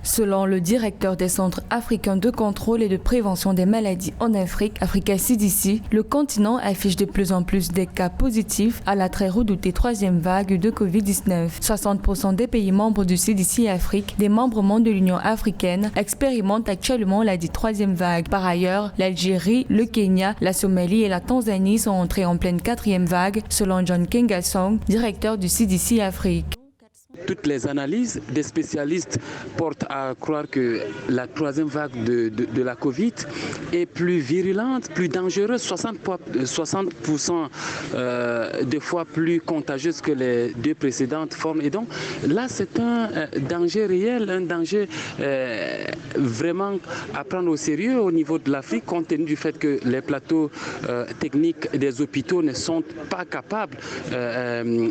Selon le directeur des centres africains de contrôle et de prévention des maladies en Afrique, Africa CDC, le continent affiche de plus en plus des cas positifs à la très redoutée troisième vague de Covid-19. 60% des pays membres du CDC Afrique, des membres de l'Union africaine, expérimentent actuellement la dite troisième vague. Par ailleurs, l'Algérie, le Kenya, la Somalie et la Tanzanie sont entrés en pleine quatrième vague, selon John Kengasong, directeur du CDC Afrique. Toutes les analyses des spécialistes portent à croire que la troisième vague de la Covid est plus virulente, plus dangereuse, 60% de fois plus contagieuse que les deux précédentes formes. Et donc là, c'est un danger réel, un danger vraiment à prendre au sérieux au niveau de l'Afrique, compte tenu du fait que les plateaux techniques des hôpitaux ne sont pas capables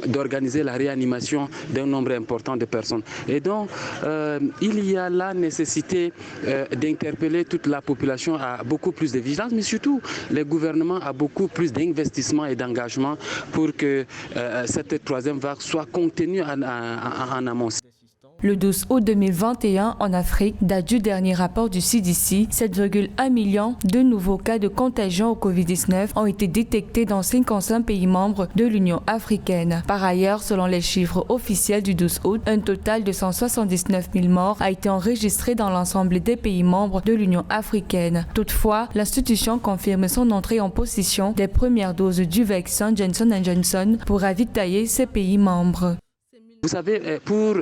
d'organiser la réanimation d'un nombre important de personnes. Et donc, il y a la nécessité d'interpeller toute la population à beaucoup plus de vigilance, mais surtout les gouvernements à beaucoup plus d'investissement et d'engagement pour que cette troisième vague soit contenue en amont. Le 12 août 2021, en Afrique, date du dernier rapport du CDC, 7,1 millions de nouveaux cas de contagion au Covid-19 ont été détectés dans 55 pays membres de l'Union africaine. Par ailleurs, selon les chiffres officiels du 12 août, un total de 179 000 morts a été enregistré dans l'ensemble des pays membres de l'Union africaine. Toutefois, l'institution confirme son entrée en possession des premières doses du vaccin Johnson & Johnson pour ravitailler ces pays membres. Vous savez, pour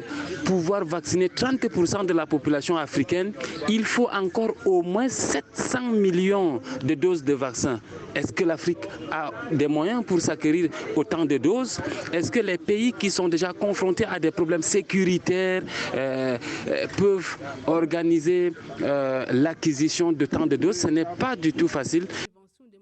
pouvoir vacciner 30% de la population africaine, il faut encore au moins 700 millions de doses de vaccins. Est-ce que l'Afrique a des moyens pour s'acquérir autant de doses? Est-ce que les pays qui sont déjà confrontés à des problèmes sécuritaires peuvent organiser l'acquisition de tant de doses? Ce n'est pas du tout facile.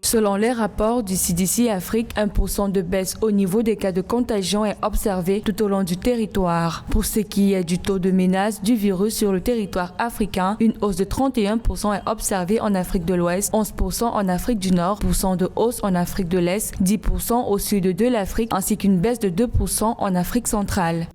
Selon les rapports du CDC Afrique, 1% de baisse au niveau des cas de contagion est observé tout au long du territoire. Pour ce qui est du taux de menace du virus sur le territoire africain, une hausse de 31% est observée en Afrique de l'Ouest, 11% en Afrique du Nord, 1% de hausse en Afrique de l'Est, 10% au sud de l'Afrique, ainsi qu'une baisse de 2% en Afrique centrale.